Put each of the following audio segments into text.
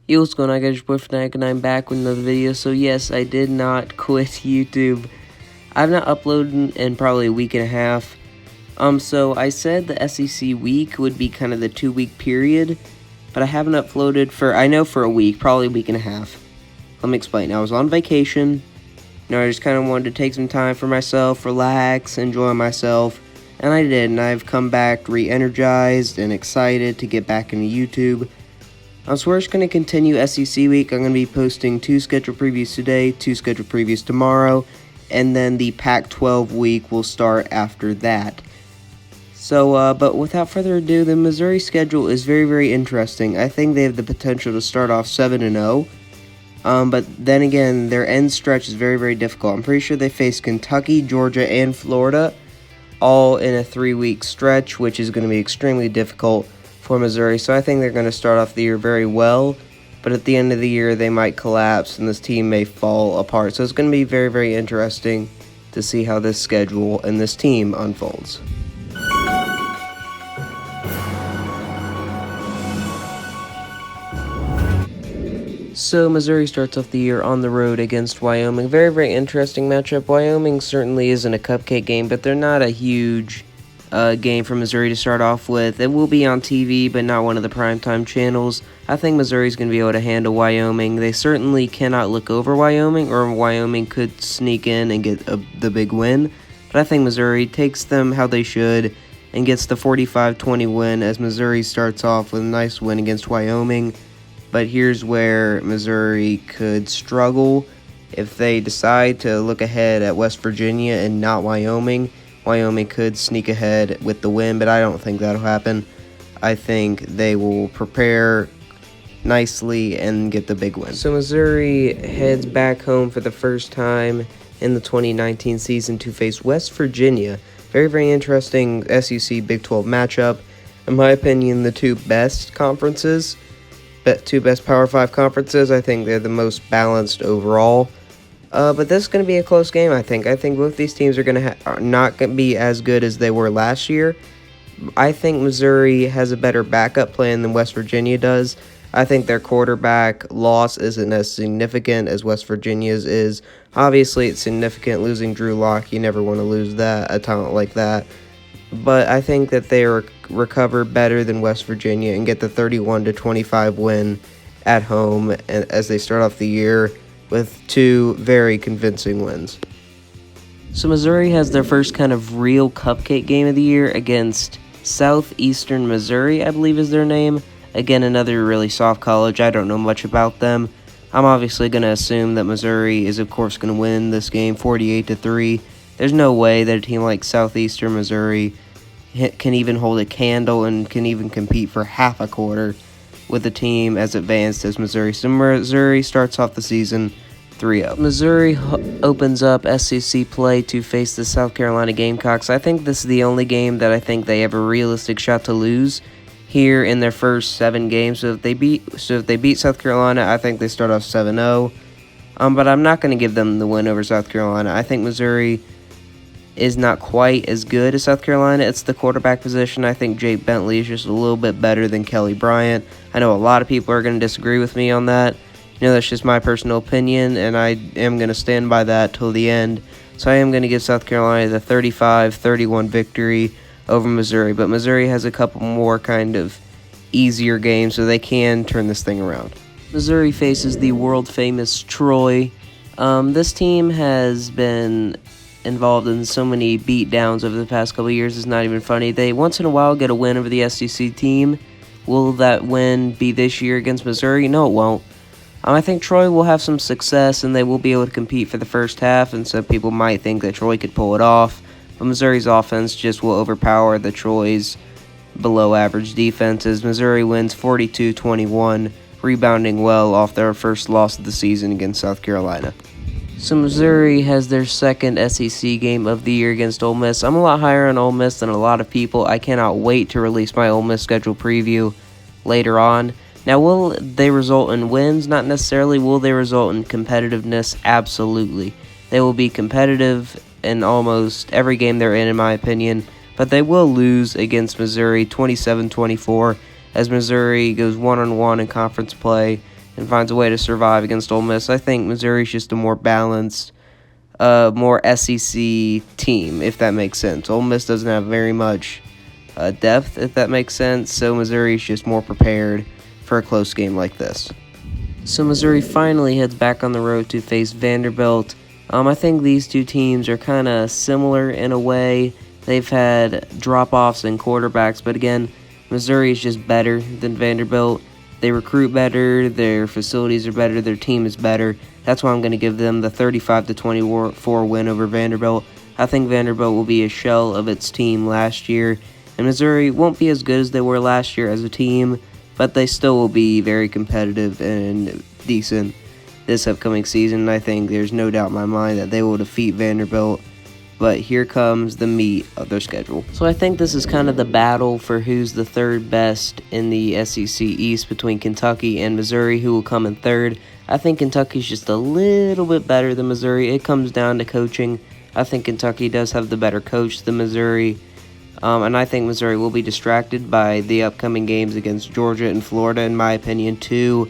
Yo, what's going on, guys? Your boy Fnatic, and I'm back with another video. So yes, I did not quit YouTube. I've not uploaded in probably a week and a half. So I said the SEC week would be kind of the 2-week period, but I haven't uploaded for a week, probably a week and a half. Let me explain. I was on vacation. I just kind of wanted to take some time for myself, relax, enjoy myself, and I did. And I've come back re-energized and excited to get back into YouTube. So we're just going to continue SEC week. I'm going to be posting 2 schedule previews today, 2 schedule previews tomorrow, and then the Pac-12 week will start after that. So, but without further ado, the Missouri schedule is very, very interesting. I think they have the potential to start off 7-0. But then again, their end stretch is very, very difficult. I'm pretty sure they face Kentucky, Georgia, and Florida all in a 3-week stretch, which is going to be extremely difficult for Missouri. So I think they're going to start off the year very well, but at the end of the year they might collapse and this team may fall apart. So it's going to be very, very interesting to see how this schedule and this team unfolds. So Missouri starts off the year on the road against Wyoming. Very, very interesting matchup. Wyoming certainly isn't a cupcake game, but they're not a huge game for Missouri to start off with. It will be on TV, but not one of the primetime channels. I think Missouri's going to be able to handle Wyoming. They certainly cannot look over Wyoming, or Wyoming could sneak in and get the big win. But I think Missouri takes them how they should and gets the 45-20 win, as Missouri starts off with a nice win against Wyoming. But here's where Missouri could struggle if they decide to look ahead at West Virginia and not Wyoming. Wyoming could sneak ahead with the win, but I don't think that'll happen. I think they will prepare nicely and get the big win. So Missouri heads back home for the first time in the 2019 season to face West Virginia. Very, very interesting SEC Big 12 matchup. In my opinion, the two best conferences, two best Power 5 conferences. I think they're the most balanced overall. But this is going to be a close game, I think. I think both these teams are not going to be as good as they were last year. I think Missouri has a better backup plan than West Virginia does. I think their quarterback loss isn't as significant as West Virginia's is. Obviously, it's significant losing Drew Lock. You never want to lose a talent like that. But I think that they recover better than West Virginia and get the 31-25 win at home as they start off the year with 2 very convincing wins. So Missouri has their first kind of real cupcake game of the year against Southeastern Missouri, I believe is their name. Again, another really soft college. I don't know much about them. I'm obviously going to assume that Missouri is, of course, going to win this game 48-3. There's no way that a team like Southeastern Missouri can even hold a candle and can even compete for half a quarter with a team as advanced as Missouri. So Missouri starts off the season 3-0. Missouri opens up SEC play to face the South Carolina Gamecocks. I think this is the only game that I think they have a realistic shot to lose here in their first 7 games. So if they beat South Carolina, I think they start off 7-0. But I'm not going to give them the win over South Carolina. I think Missouri is not quite as good as South Carolina. It's the quarterback position. I think Jake Bentley is just a little bit better than Kelly Bryant. I know a lot of people are going to disagree with me on that. That's just my personal opinion, and I am going to stand by that till the end. So I am going to give South Carolina the 35-31 victory over Missouri. But Missouri has a couple more kind of easier games, so they can turn this thing around. Missouri faces the world-famous Troy. This team has been involved in so many beatdowns over the past couple of years. It's not even funny. They once in a while get a win over the SEC team. Will that win be this year against Missouri? No, it won't. I think Troy will have some success and they will be able to compete for the first half, and some people might think that Troy could pull it off, but Missouri's offense just will overpower the Troy's below average defenses. Missouri wins 42-21, rebounding well off their first loss of the season against South Carolina. So Missouri has their second SEC game of the year against Ole Miss. I'm a lot higher on Ole Miss than a lot of people. I cannot wait to release my Ole Miss schedule preview later on. Now, will they result in wins? Not necessarily. Will they result in competitiveness? Absolutely. They will be competitive in almost every game they're in my opinion. But they will lose against Missouri 27-24 as Missouri goes one-on-one in conference play and finds a way to survive against Ole Miss. I think Missouri's just a more balanced, more SEC team, if that makes sense. Ole Miss doesn't have very much depth, if that makes sense, so Missouri's just more prepared for a close game like this. So Missouri finally heads back on the road to face Vanderbilt. I think these two teams are kind of similar in a way. They've had drop-offs in quarterbacks, but again, Missouri is just better than Vanderbilt. They recruit better, their facilities are better, their team is better. That's why I'm going to give them the 35-24 win over Vanderbilt. I think Vanderbilt will be a shell of its team last year, and Missouri won't be as good as they were last year as a team, but they still will be very competitive and decent this upcoming season. I think there's no doubt in my mind that they will defeat Vanderbilt, but here comes the meat of their schedule. So I think this is kind of the battle for who's the third best in the SEC East between Kentucky and Missouri, who will come in third. I think Kentucky's just a little bit better than Missouri. It comes down to coaching. I think Kentucky does have the better coach than Missouri. And I think Missouri will be distracted by the upcoming games against Georgia and Florida, in my opinion, two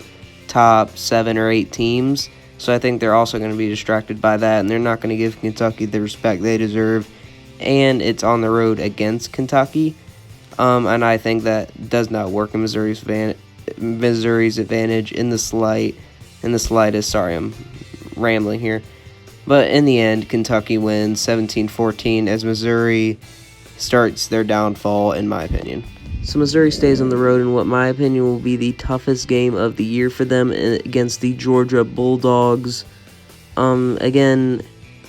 top 7 or 8 teams. So I think they're also going to be distracted by that, and they're not going to give Kentucky the respect they deserve. And it's on the road against Kentucky. And I think that does not work in Missouri's advantage in the slightest. Sorry, I'm rambling here. But in the end, Kentucky wins 17-14 as Missouri starts their downfall, in my opinion. So Missouri stays on the road in what, in my opinion, will be the toughest game of the year for them against the Georgia Bulldogs. Again,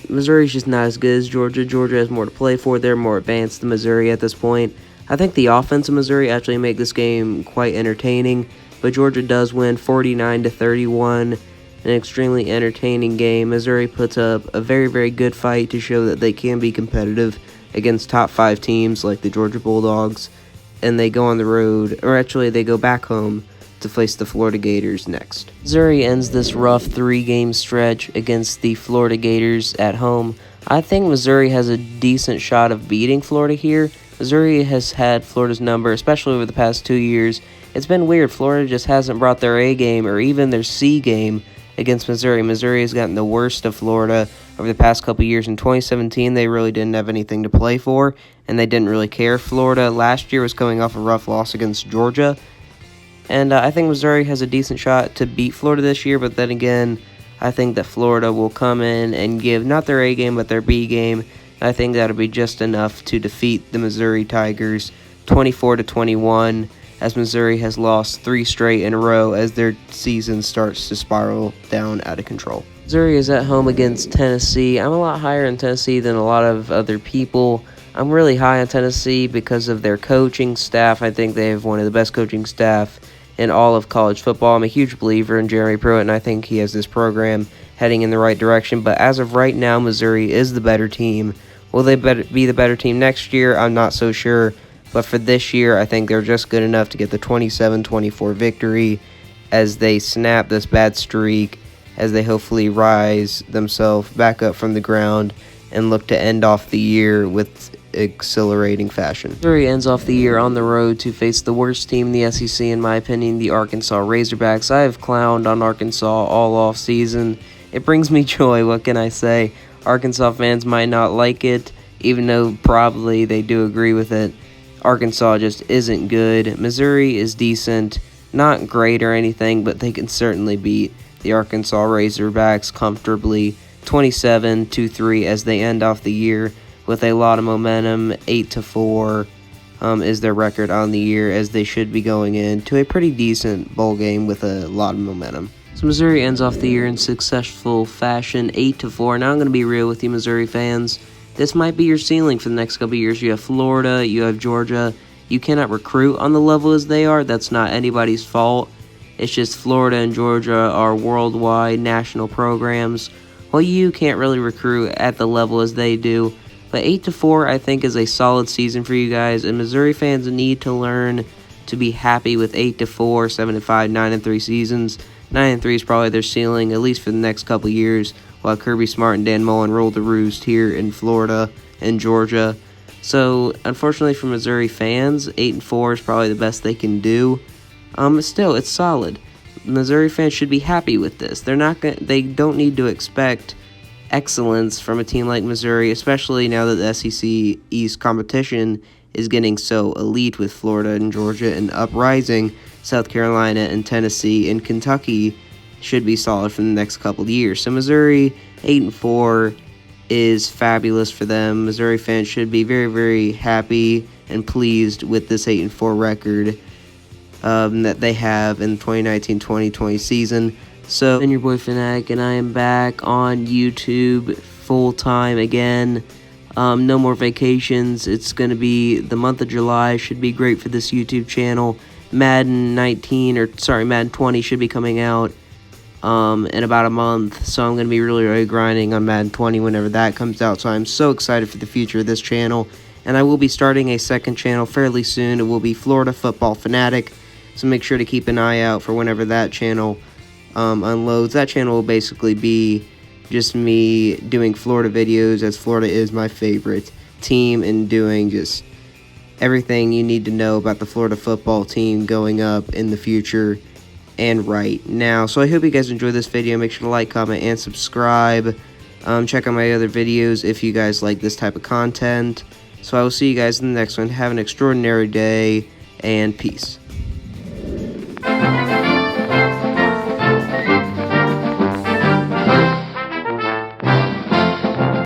Missouri's just not as good as Georgia. Georgia has more to play for. They're more advanced than Missouri at this point. I think the offense of Missouri actually make this game quite entertaining, but Georgia does win 49-31. An extremely entertaining game. Missouri puts up a very, very good fight to show that they can be competitive against top 5 teams like the Georgia Bulldogs, and they go on the road, or actually they go back home to face the Florida Gators next. Missouri ends this rough 3-game stretch against the Florida Gators at home. I think Missouri has a decent shot of beating Florida here. Missouri has had Florida's number, especially over the past 2 years. It's been weird. Florida just hasn't brought their A game or even their C game against Missouri. Missouri has gotten the worst of Florida over the past couple years. In 2017, they really didn't have anything to play for, and they didn't really care. Florida last year was coming off a rough loss against Georgia, and I think Missouri has a decent shot to beat Florida this year, but then again, I think that Florida will come in and give not their A game, but their B game. I think that'll be just enough to defeat the Missouri Tigers 24-21, as Missouri has lost 3 straight in a row as their season starts to spiral down out of control. Missouri is at home against Tennessee. I'm a lot higher in Tennessee than a lot of other people. I'm really high on Tennessee because of their coaching staff. I think they have one of the best coaching staff in all of college football. I'm a huge believer in Jeremy Pruitt, and I think he has this program heading in the right direction. But as of right now, Missouri is the better team. Will they be the better team next year? I'm not so sure. But for this year, I think they're just good enough to get the 27-24 victory as they snap this bad streak, as they hopefully rise themselves back up from the ground and look to end off the year with exhilarating fashion. Missouri ends off the year on the road to face the worst team in the SEC, in my opinion, the Arkansas Razorbacks. I have clowned on Arkansas all off season. It brings me joy, what can I say? Arkansas fans might not like it, even though probably they do agree with it. Arkansas just isn't good. Missouri is decent, not great or anything, but they can certainly beat the Arkansas Razorbacks comfortably 27-3 as they end off the year with a lot of momentum. 8-4 is their record on the year, as they should be going into a pretty decent bowl game with a lot of momentum. So Missouri ends off the year in successful fashion, 8-4. Now I'm going to be real with you, Missouri fans. This might be your ceiling for the next couple of years. You have Florida, you have Georgia. You cannot recruit on the level as they are. That's not anybody's fault. It's just Florida and Georgia are worldwide national programs. Well, you can't really recruit at the level as they do. But 8-4, I think, is a solid season for you guys. And Missouri fans need to learn to be happy with 8-4, 7-5, 9-3 seasons. 9-3 is probably their ceiling, at least for the next couple of years, while Kirby Smart and Dan Mullen roll the roost here in Florida and Georgia. So, unfortunately for Missouri fans, 8-4 is probably the best they can do. Still, it's solid. Missouri fans should be happy with this. They don't need to expect excellence from a team like Missouri, especially now that the SEC East competition is getting so elite with Florida and Georgia and uprising. South Carolina and Tennessee and Kentucky should be solid for the next couple of years. So Missouri 8-4 is fabulous for them. Missouri fans should be very, very happy and pleased with this 8-4 record that they have in the 2019-2020 season. So, I'm your boy Fanatic, and I am back on YouTube full-time again. No more vacations. It's going to be the month of July. Should be great for this YouTube channel. Madden 20 should be coming out in about a month. So I'm going to be really grinding on Madden 20 whenever that comes out. So I'm so excited for the future of this channel. And I will be starting a second channel fairly soon. It will be Florida Football Fanatic. So make sure to keep an eye out for whenever that channel unloads. That channel will basically be just me doing Florida videos, as Florida is my favorite team, and doing just everything you need to know about the Florida football team going up in the future and right now. So I hope you guys enjoyed this video. Make sure to like, comment, and subscribe. Check out my other videos if you guys like this type of content. So I will see you guys in the next one. Have an extraordinary day, and peace.